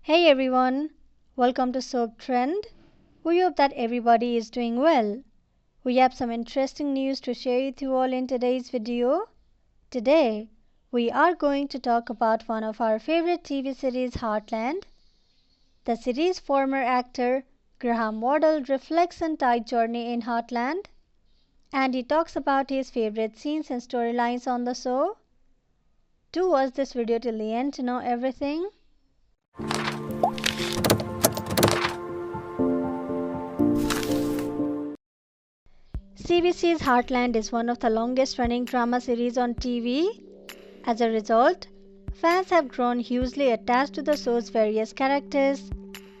Hey everyone, welcome to Soap Trend. We hope that everybody is doing well. We have some interesting news to share with you all in today's video. Today, we are going to talk about one of our favorite TV series, Heartland. The series' former actor Graham Waddle reflects on Ty's journey in Heartland, and he talks about his favorite scenes and storylines on the show. Do watch this video till the end to know everything. CBC's Heartland is one of the longest running drama series on TV. As a result, fans have grown hugely attached to the show's various characters,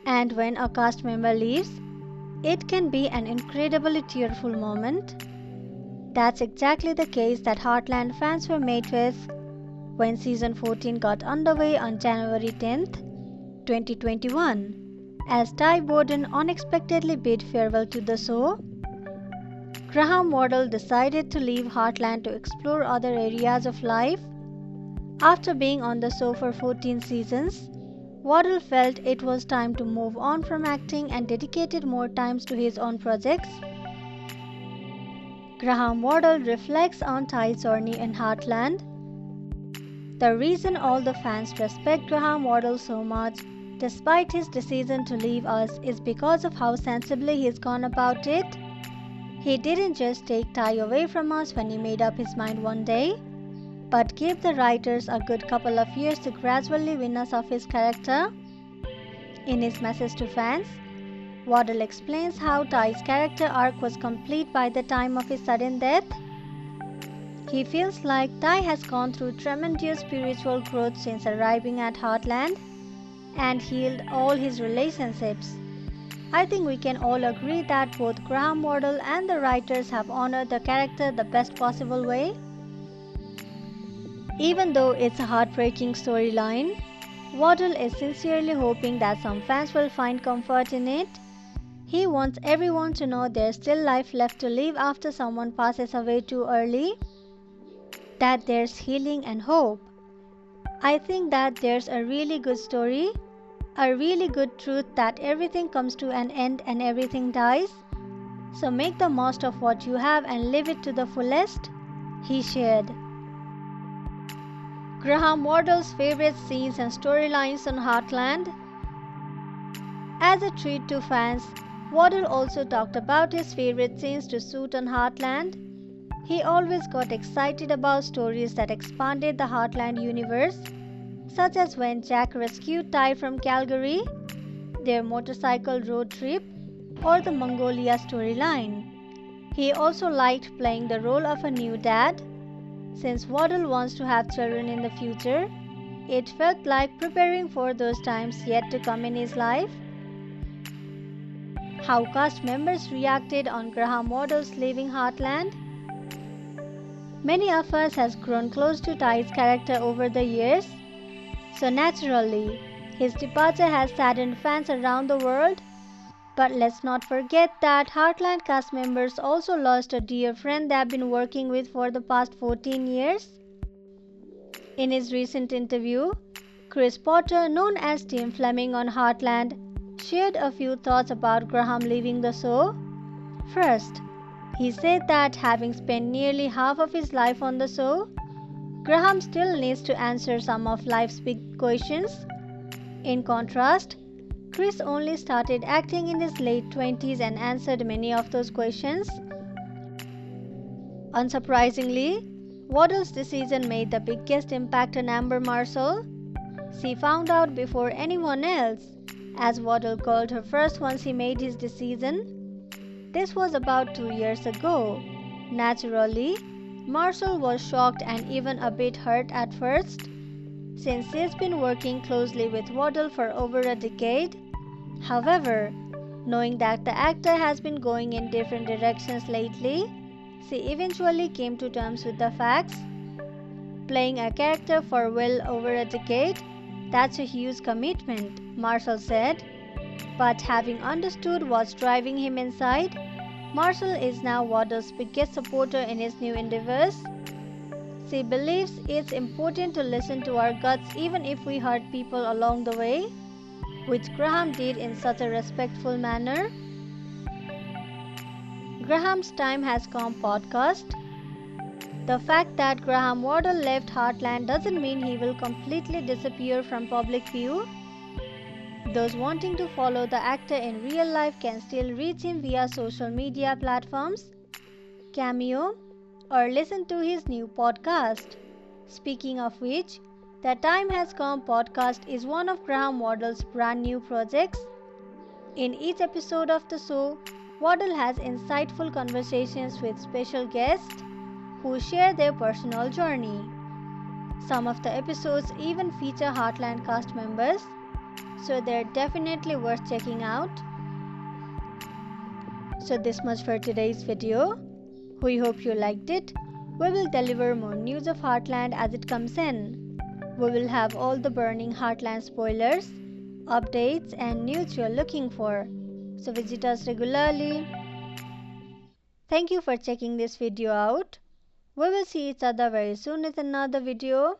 and when a cast member leaves, it can be an incredibly tearful moment. That's exactly the case that Heartland fans were made with when season 14 got underway on January 10th, 2021, as Ty Borden unexpectedly bid farewell to the show. Graham Waddle decided to leave Heartland to explore other areas of life. After being on the show for 14 seasons, Waddle felt it was time to move on from acting and dedicated more time to his own projects. Graham Waddle reflects on Ty's journey in Heartland. The reason all the fans respect Graham Waddle so much, despite his decision to leave us, is because of how sensibly he's gone about it. He didn't just take Ty away from us when he made up his mind one day, but gave the writers a good couple of years to gradually win us off his character. In his message to fans, Waddle explains how Ty's character arc was complete by the time of his sudden death. He feels like Ty has gone through tremendous spiritual growth since arriving at Heartland and healed all his relationships. I think we can all agree that both Graham Waddle and the writers have honored the character the best possible way. Even though it's a heartbreaking storyline, Waddle is sincerely hoping that some fans will find comfort in it. He wants everyone to know there's still life left to live after someone passes away too early, that there's healing and hope. I think that there's a really good story, a really good truth that everything comes to an end and everything dies. So make the most of what you have and live it to the fullest, he shared. Graham Waddle's favorite scenes and storylines on Heartland. As a treat to fans, Waddle also talked about his favorite scenes to shoot on Heartland. He always got excited about stories that expanded the Heartland universe, such as when Jack rescued Ty from Calgary, their motorcycle road trip, or the Mongolia storyline. He also liked playing the role of a new dad. Since Waddle wants to have children in the future, it felt like preparing for those times yet to come in his life. How cast members reacted on Graham Waddle's leaving Heartland. Many of us has grown close to Ty's character over the years, so naturally, his departure has saddened fans around the world. But let's not forget that Heartland cast members also lost a dear friend they have been working with for the past 14 years. In his recent interview, Chris Potter, known as Tim Fleming on Heartland, shared a few thoughts about Graham leaving the show. First, he said that having spent nearly half of his life on the show, Graham still needs to answer some of life's big questions. In contrast, Chris only started acting in his late 20s and answered many of those questions. Unsurprisingly, Waddle's decision made the biggest impact on Amber Marshall. She found out before anyone else, as Waddle called her first once he made his decision. This was about 2 years ago. Naturally, Marshall was shocked and even a bit hurt at first, since she's been working closely with Waddle for over a decade. However, knowing that the actor has been going in different directions lately, she eventually came to terms with the facts. Playing a character for well over a decade, that's a huge commitment, Marshall said. But having understood what's driving him inside, Marshall is now Waddle's biggest supporter in his new endeavors. She believes it's important to listen to our guts even if we hurt people along the way. which Graham did in such a respectful manner. Graham's Time Has Come podcast. The fact that Graham Wardle left Heartland doesn't mean he will completely disappear from public view. Those wanting to follow the actor in real life can still reach him via social media platforms, Cameo, or listen to his new podcast. Speaking of which, the Time Has Come podcast is one of Graham Wardle's brand new projects. In each episode of the show, Wardle has insightful conversations with special guests who share their personal journey. Some of the episodes even feature Heartland cast members, so they're definitely worth checking out. So this much for today's video. We hope you liked it. We will deliver more news of Heartland as it comes in. We will have all the burning Heartland spoilers, updates and news you're looking for. So visit us regularly. Thank you for checking this video out. We will see each other very soon with another video.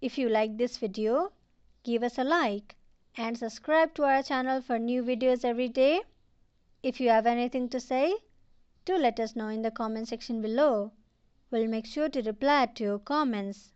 If you like this video, give us a like and subscribe to our channel for new videos every day. If you have anything to say, do let us know in the comment section below. We'll make sure to reply to your comments.